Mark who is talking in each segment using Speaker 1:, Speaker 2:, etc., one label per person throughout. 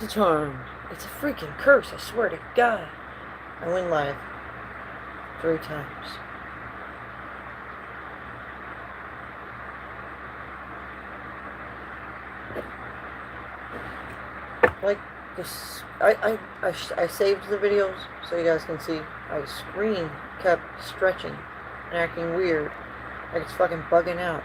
Speaker 1: a charm. It's a freaking curse, I swear to God. I went live 3 times. Like this, I saved the videos so you guys can see. My screen kept stretching and acting weird, like it's fucking bugging out.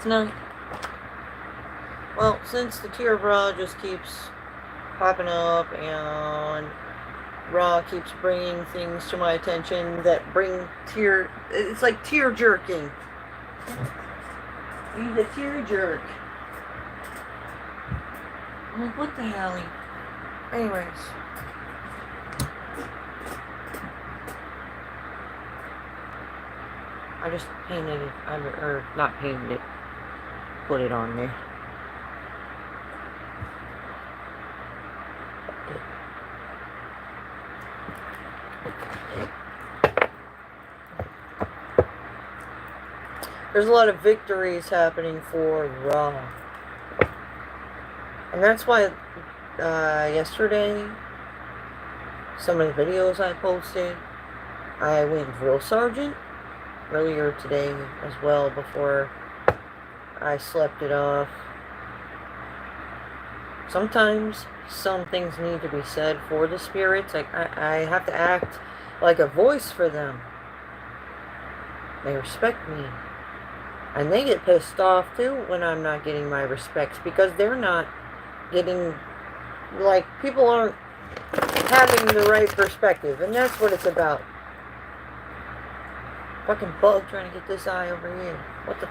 Speaker 1: Tonight. Well, since the tier of Ra just keeps popping up and Ra keeps bringing things to my attention that bring tear, it's like tear jerking. He's a tear jerk. I'm like, what the hell? Anyways. I just painted it, or not painted it, put it on there. There's a lot of victories happening for Ra. And that's why yesterday, some of the videos I posted, I went drill sergeant earlier today as well before I slept it off. Sometimes some things need to be said for the spirits. Like I have to act like a voice for them. They respect me. And they get pissed off too when I'm not getting my respects, because they're not getting, like, people aren't having the right perspective, and that's what it's about. Fucking bug trying to get this eye over here. What the...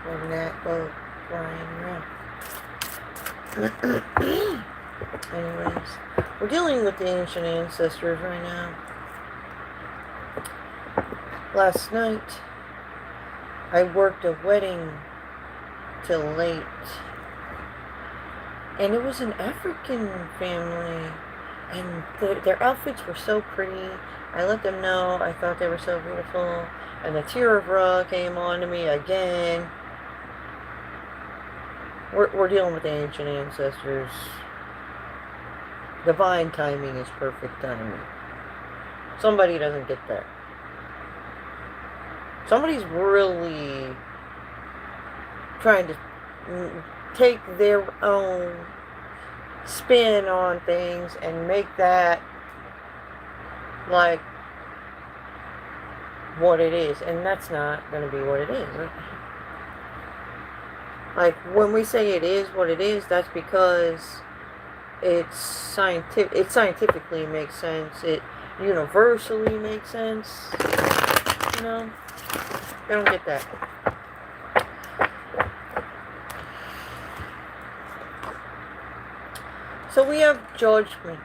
Speaker 1: And that bug flying around. Anyways, we're dealing with the ancient ancestors right now. Last night, I worked a wedding till late. And it was an African family. And their outfits were so pretty. I let them know I thought they were so beautiful. And the tear of Ra came on to me again. We're dealing with the ancient ancestors. Divine timing is perfect timing. Somebody doesn't get that. Somebody's really trying to take their own spin on things and make that like what it is. And that's not going to be what it is. Like, when we say it is what it is, that's because it's scientific. It scientifically makes sense. It universally makes sense. You know? I don't get that. So we have judgment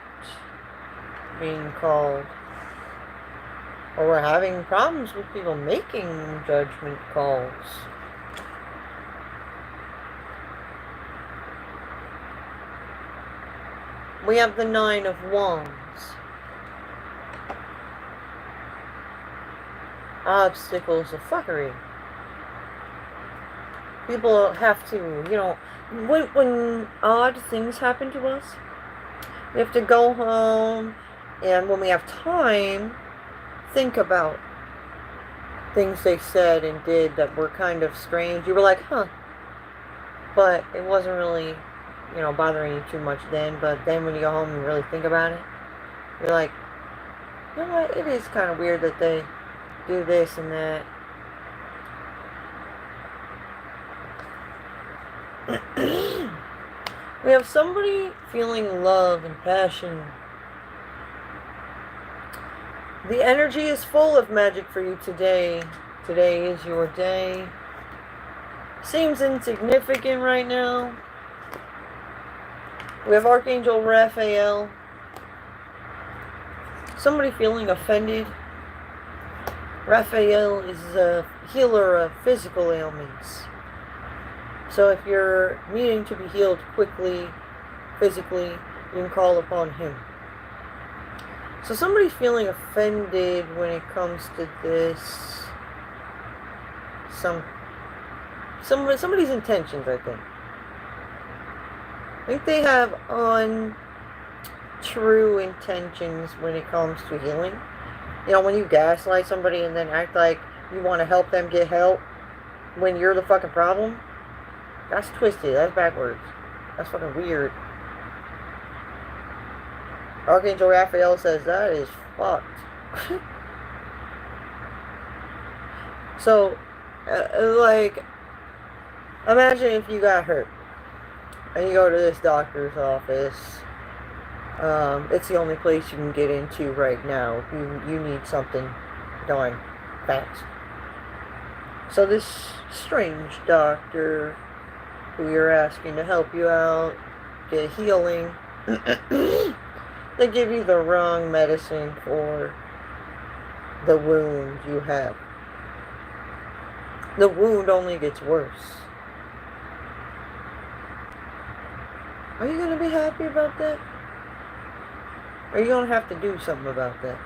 Speaker 1: being called. Or we're having problems with people making judgment calls. We have the 9 of Wands. Obstacles of fuckery. People have to, when odd things happen to us, we have to go home, and when we have time, think about things they said and did that were kind of strange. You were like, huh. But it wasn't really, bothering you too much then. But then when you go home and really think about it, you're like, you know what, it is kind of weird that they do this and that. We have somebody feeling love and passion. The energy is full of magic for you today. Today is your day. Seems insignificant right now. We have Archangel Raphael Somebody feeling offended. Raphael is a healer of physical ailments. So if you're needing to be healed quickly, physically, you can call upon him. So somebody's feeling offended when it comes to this. Somebody's intentions, I think. I think they have untrue intentions when it comes to healing. You know, when you gaslight somebody and then act like you want to help them get help when you're the fucking problem, that's twisted. That's backwards. That's fucking weird. Archangel Raphael says that is fucked. So, like, imagine if you got hurt and you go to this doctor's office. It's the only place you can get into right now. You need something done fast. So this strange doctor who you're asking to help you out, get healing, they give you the wrong medicine for the wound you have. The wound only gets worse. Are you going to be happy about that? Or are you going to have to do something about that?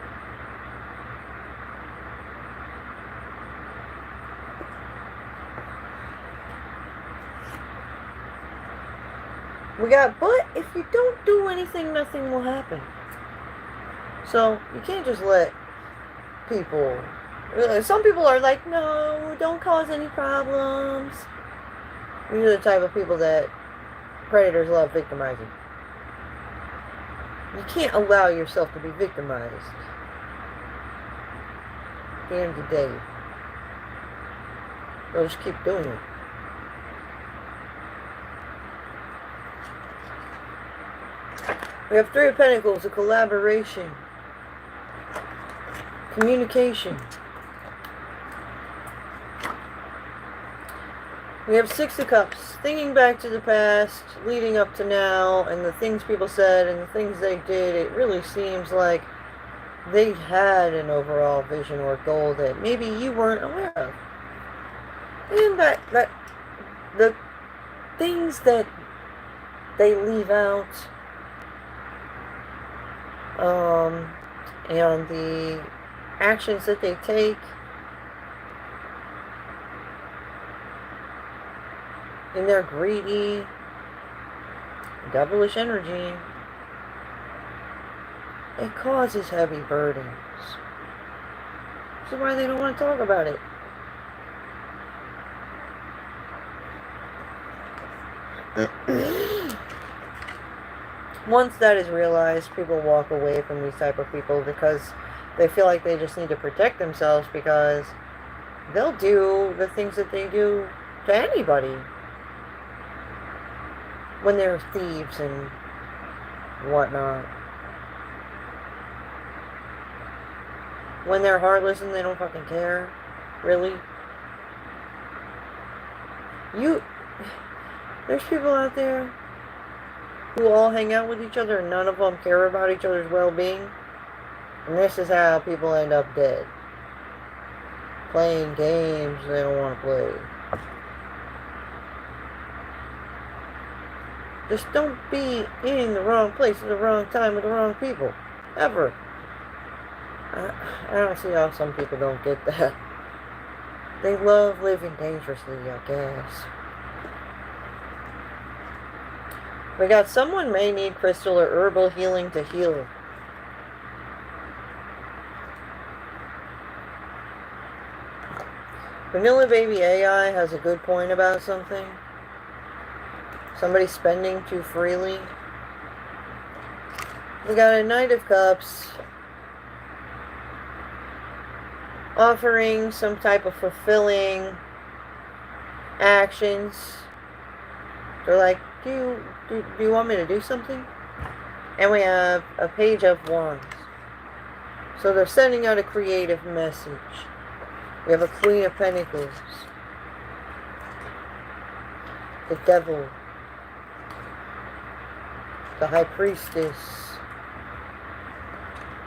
Speaker 1: But if you don't do anything, nothing will happen. So, you can't just let people... Some people are like, no, don't cause any problems. These are the type of people that predators love victimizing. You can't allow yourself to be victimized. At the end of the day, they'll just keep doing it. We have Three of Pentacles, a collaboration, communication. We have Six of Cups, thinking back to the past, leading up to now, and the things people said and the things they did. It really seems like they had an overall vision or goal that maybe you weren't aware of. And that the things that they leave out, and the actions that they take, and they're greedy, devilish energy, it causes heavy burdens. This is why they don't want to talk about it. Once that is realized, people walk away from these type of people because they feel like they just need to protect themselves, because they'll do the things that they do to anybody when they're thieves and whatnot. When they're heartless and they don't fucking care. Really? There's people out there who all hang out with each other and none of them care about each other's well-being. And this is how people end up dead. Playing games they don't want to play. Just don't be in the wrong place at the wrong time with the wrong people. Ever. I don't see how some people don't get that. They love living dangerously, I guess. We got someone may need crystal or herbal healing to heal. Vanilla Baby AI has a good point about something. Somebody spending too freely. We got a Knight of Cups offering some type of fulfilling actions. They're like, do you want me to do something? And we have a Page of Wands. So they're sending out a creative message. We have a Queen of Pentacles. The Devil. The High Priestess.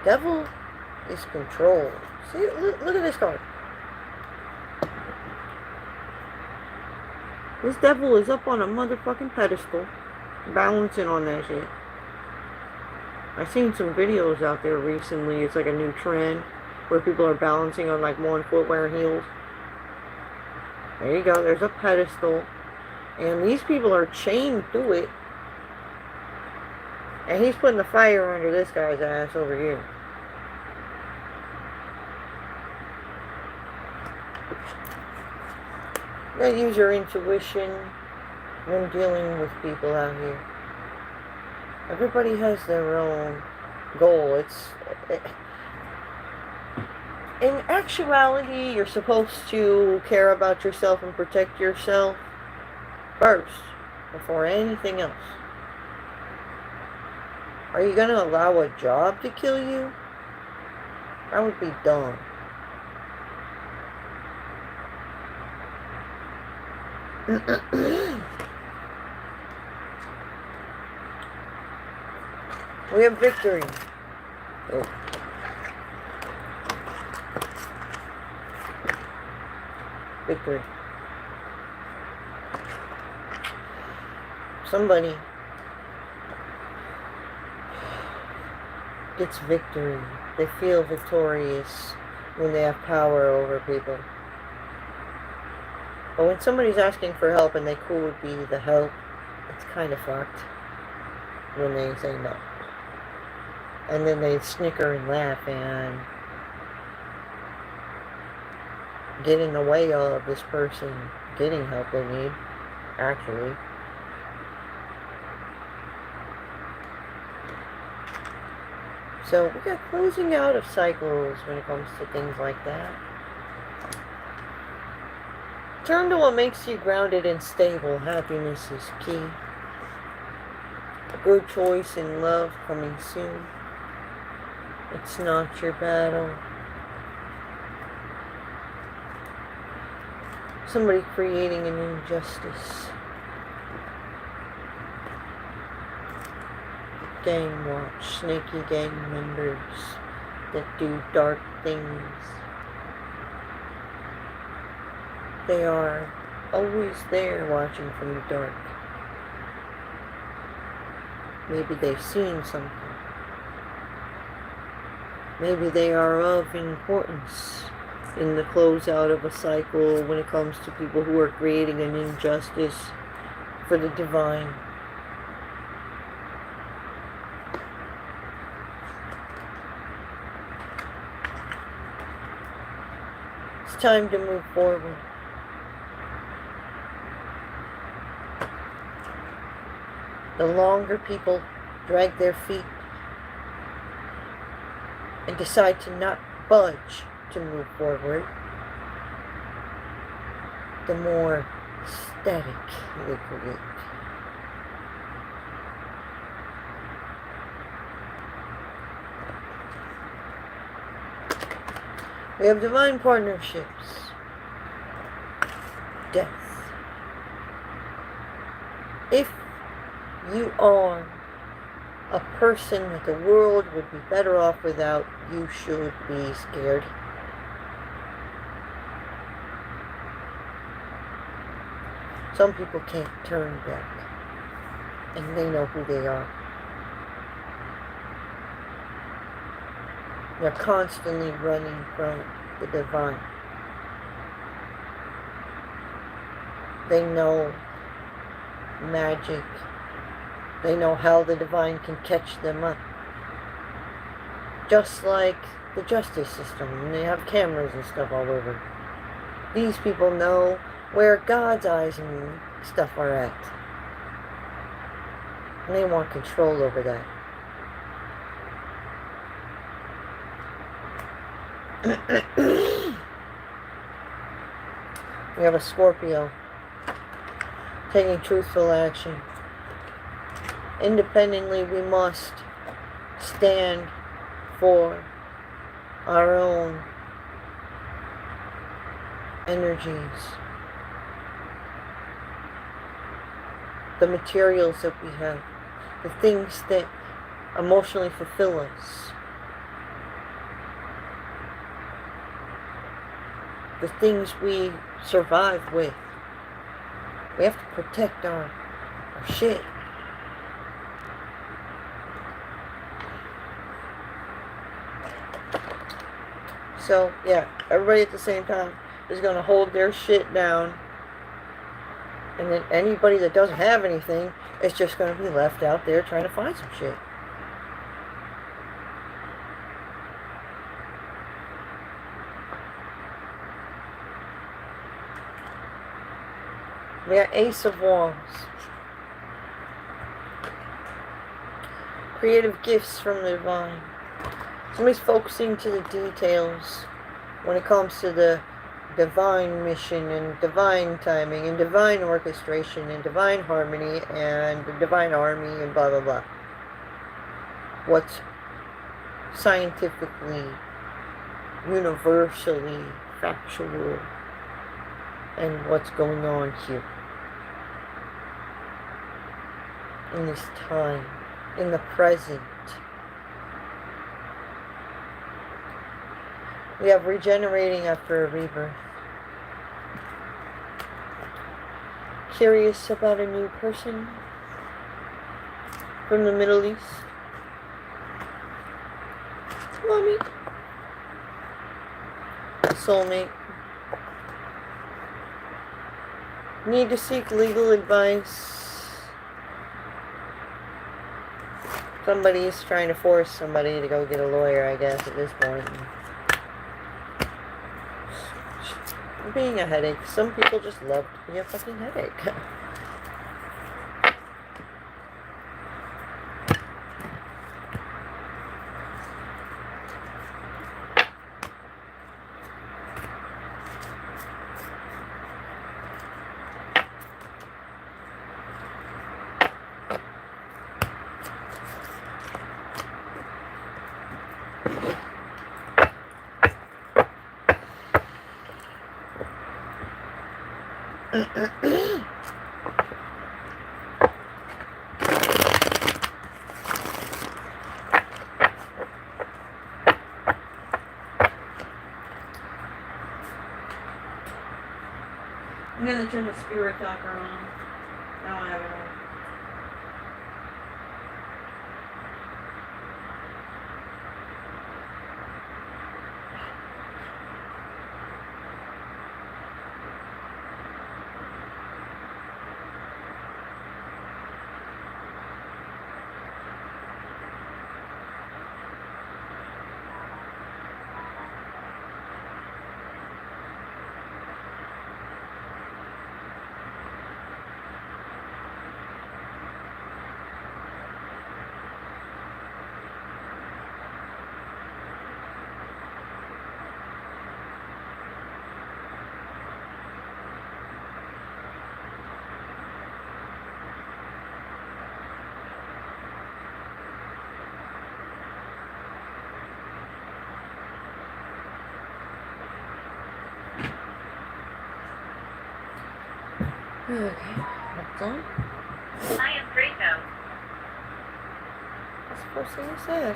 Speaker 1: Devil is control. See, look at this card. This devil is up on a motherfucking pedestal, balancing on that shit. I've seen some videos out there recently. It's like a new trend where people are balancing on like 1 foot wearing heels. There you go. There's a pedestal. And these people are chained to it. And he's putting the fire under this guy's ass over here. You gotta use your intuition when dealing with people out here. Everybody has their own goal. In actuality, you're supposed to care about yourself and protect yourself first, before anything else. Are you going to allow a job to kill you? That would be dumb. We have victory. Oh. Victory. Somebody gets victory. They feel victorious when they have power over people. But when somebody's asking for help and they could be the help, it's kind of fucked when they say no. And then they snicker and laugh and get in the way of this person getting help they need, actually. So we got closing out of cycles when it comes to things like that. Turn to what makes you grounded and stable. Happiness is key. A good choice in love coming soon. It's not your battle. Somebody creating an injustice. Gang watch. Snaky gang members that do dark things. They are always there watching from the dark. Maybe they've seen something. Maybe they are of importance in the closeout of a cycle when it comes to people who are creating an injustice for the divine. It's time to move forward. The longer people drag their feet and decide to not budge to move forward, the more static they create. We have divine partnerships. Death. If you are a person that the world would be better off without, you should be scared. Some people can't turn back, and they know who they are. They're constantly running from the divine. They know magic. They know how the divine can catch them up. Just like the justice system, and they have cameras and stuff all over. These people know where God's eyes and stuff are at. And they want control over that. We have a Scorpio taking truthful action. Independently, we must stand for our own energies, the materials that we have, the things that emotionally fulfill us. the things we survive with. We have to protect our shit. So, yeah, everybody at the same time is going to hold their shit down. And then anybody that doesn't have anything is just going to be left out there trying to find some shit. We got Ace of Wands. Creative gifts from the divine. Somebody's focusing to the details when it comes to the divine mission and divine timing and divine orchestration and divine harmony and the divine army and blah blah blah. What's scientifically, universally factual, and what's going on here in this time, in the present. We have regenerating after a rebirth. Curious about a new person from the Middle East. Mommy. Soulmate. Need to seek legal advice. Somebody is trying to force somebody to go get a lawyer, I guess, at this point. Being a headache. Some people just love to be a fucking headache. I'm going to turn the spirit talker on. Now I have it on. Okay, that's on.
Speaker 2: I am Draco.
Speaker 1: That's the first thing I said.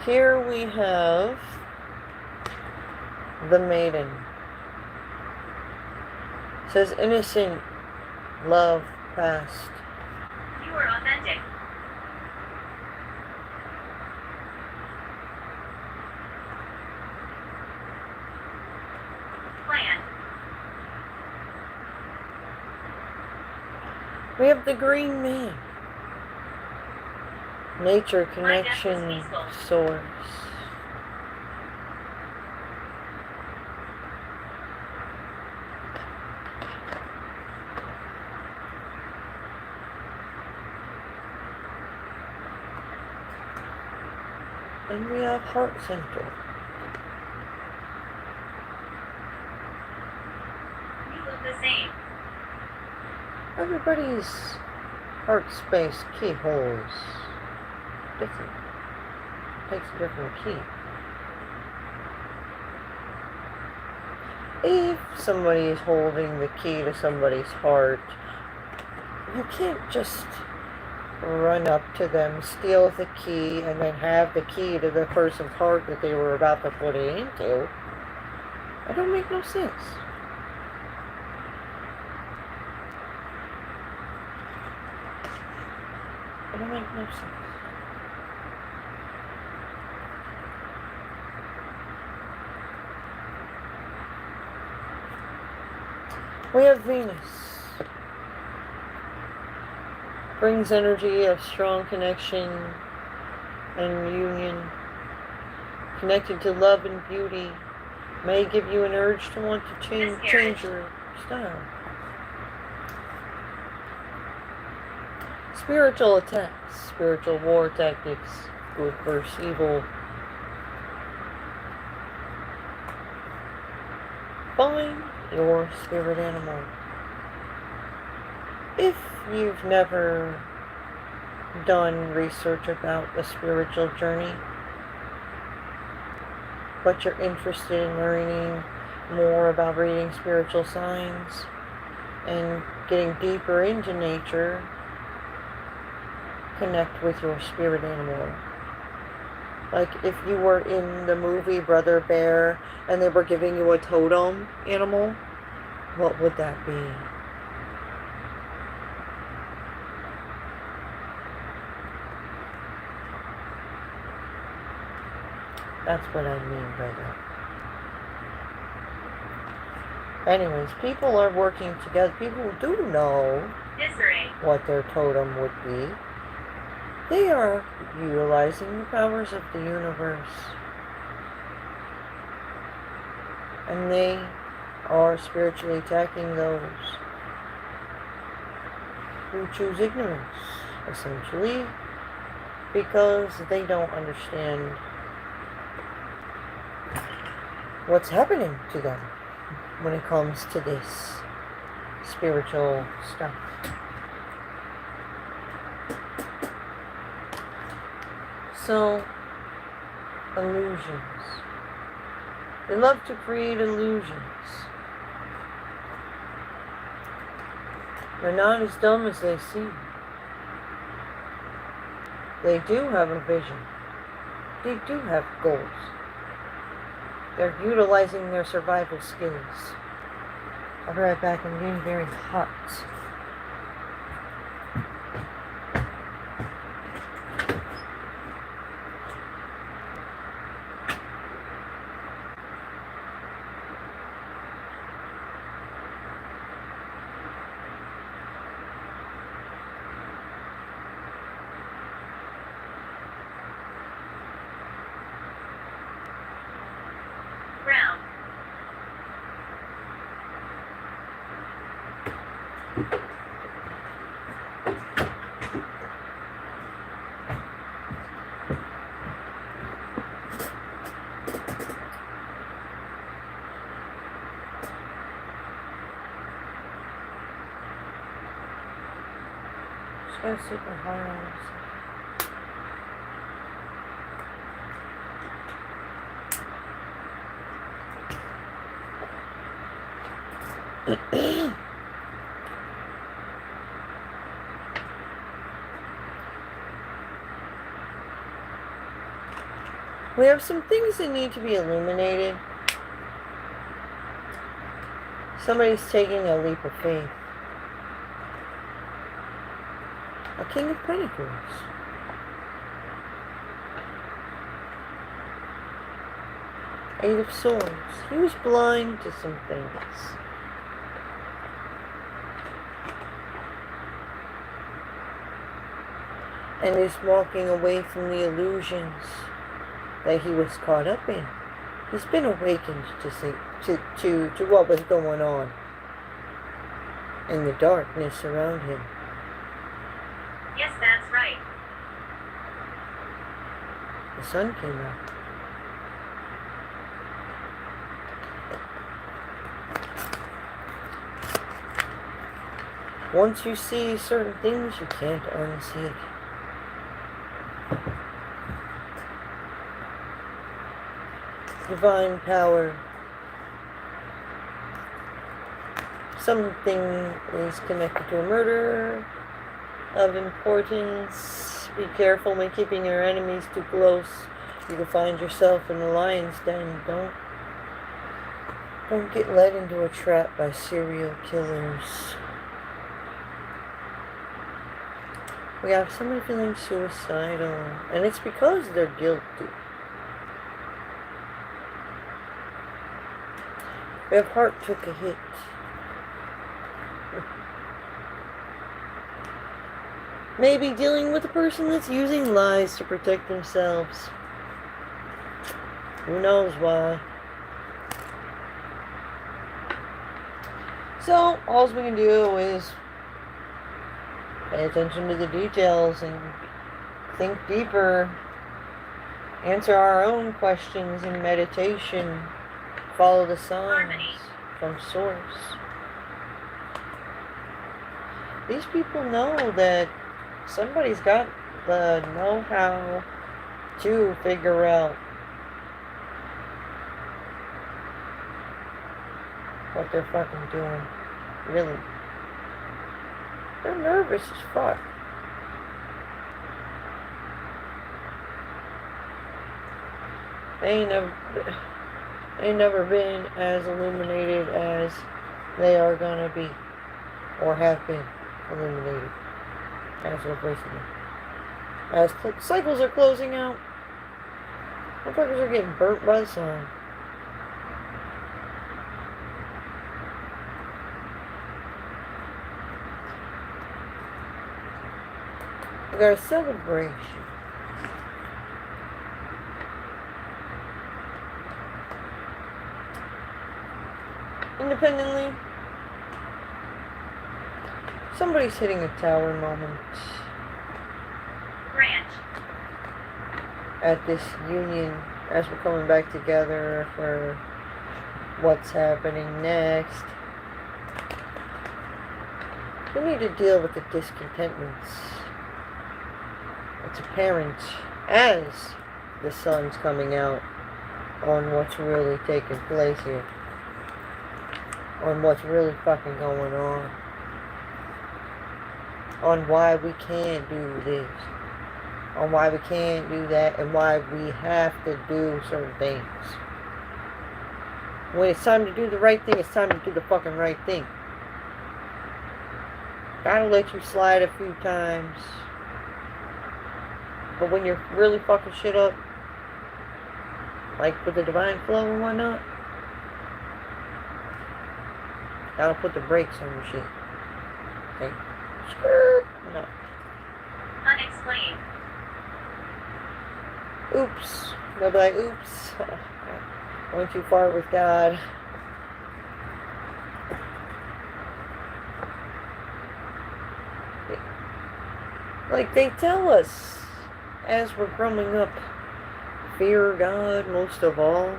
Speaker 1: Here we have the maiden. It says innocent love past.
Speaker 2: You are authentic. Plan.
Speaker 1: We have the Green Man. Nature
Speaker 2: My death was
Speaker 1: connection
Speaker 2: peaceful.
Speaker 1: source. And we have Heart Center.
Speaker 2: We look the same.
Speaker 1: Everybody's heart space keyholes different. Takes a different key. If somebody is holding the key to somebody's heart, you can't just run up to them, steal the key, and then have the key to the person's heart that they were about to put it into. That don't make no sense. It don't make no sense. We have Venus. Brings energy of strong connection and union. Connected to love and beauty. May give you an urge to want to change your style. Spiritual attacks. Spiritual war tactics. Good versus evil. Find your spirit animal. If you've never done research about the spiritual journey, but you're interested in learning more about reading spiritual signs and getting deeper into nature, connect with your spirit animal. Like if you were in the movie Brother Bear and they were giving you a totem animal, what would that be? That's what I mean by that. Anyways, people are working together. People do know what their totem would be. They are utilizing the powers of the universe. And they are spiritually attacking those who choose ignorance, essentially, because they don't understand what's happening to them when it comes to this spiritual stuff. So, illusions. They love to create illusions. They're not as dumb as they seem. They do have a vision. They do have goals. They're utilizing their survival skills. I'll be right back. I'm getting very hot.
Speaker 2: Brown.
Speaker 1: Just gotta super hard on this. We have some things that need to be illuminated. Somebody's taking a leap of faith. A King of Pentacles. Eight of Swords. He was blind to some things. and is walking away from the illusions that he was caught up in. He's been awakened to what was going on in the darkness around him.
Speaker 2: Yes, that's right.
Speaker 1: The sun came out. Once you see certain things, you can't unsee it. Divine power. Something is connected to a murder of importance. Be careful when keeping your enemies too close. You can find yourself in the lion's den. Don't get led into a trap by serial killers. We have somebody feeling suicidal, and it's because they're guilty. Their heart took a hit. Maybe dealing with a person that's using lies to protect themselves. Who knows why? So, all we can do is pay attention to the details and think deeper. Answer our own questions in meditation. Follow the signs from source. These people know that somebody's got the know-how to figure out what they're fucking doing. Really. They're nervous as fuck. They ain't never been as illuminated as they are gonna be, or have been illuminated as of recently. As cycles are closing out, motherfuckers are getting burnt by the sun. We got a celebration. Independently, somebody's hitting a tower moment.
Speaker 2: Grant.
Speaker 1: At this union, as we're coming back together for what's happening next. We need to deal with the discontentments. It's apparent as the sun's coming out on what's really taking place here. On what's really fucking going on why we can't do this, on why we can't do that, and why we have to do certain things. When it's time to do the right thing, it's time to do the fucking right thing. Gotta let you slide a few times, but when you're really fucking shit up, like with the divine flow and whatnot, gotta put the brakes on your shit. Okay? No.
Speaker 2: Unexplained.
Speaker 1: Oops. They'll be like, oops. Went too far with God. Like they tell us as we're growing up, fear God most of all.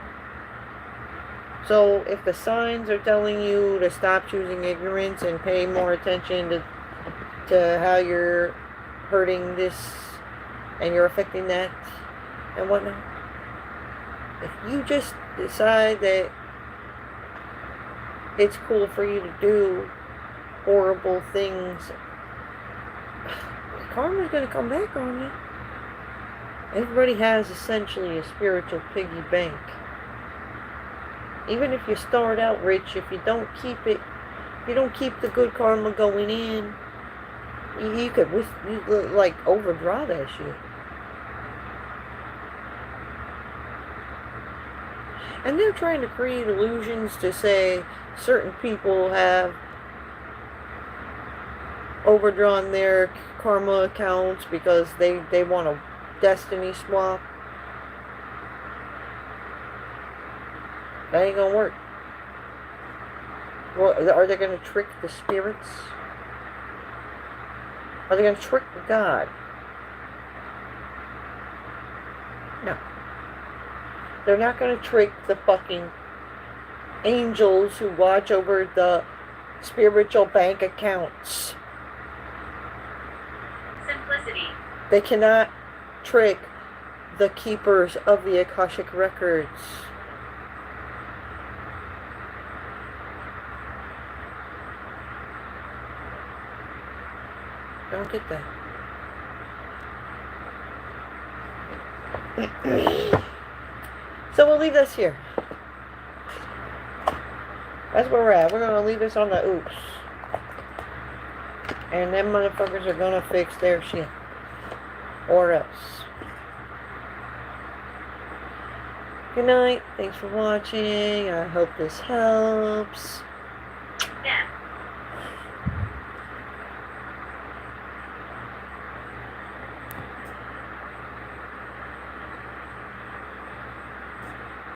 Speaker 1: So if the signs are telling you to stop choosing ignorance and pay more attention to how you're hurting this and you're affecting that and whatnot, if you just decide that it's cool for you to do horrible things, karma's going to come back on you. Everybody has essentially a spiritual piggy bank. Even if you start out rich, if you don't keep the good karma going in, you could like overdraw that shit. And they're trying to create illusions to say certain people have overdrawn their karma accounts because they want a destiny swap. That ain't gonna work. Well, are they gonna trick the spirits? Are they gonna trick God? No. They're not gonna trick the fucking angels who watch over the spiritual bank accounts.
Speaker 2: Simplicity.
Speaker 1: They cannot trick the keepers of the Akashic records. I don't get that. So we'll leave this here. That's where we're at. We're gonna leave this on the oops. And them motherfuckers are gonna fix their shit. Or else. Good night. Thanks for watching. I hope this helps.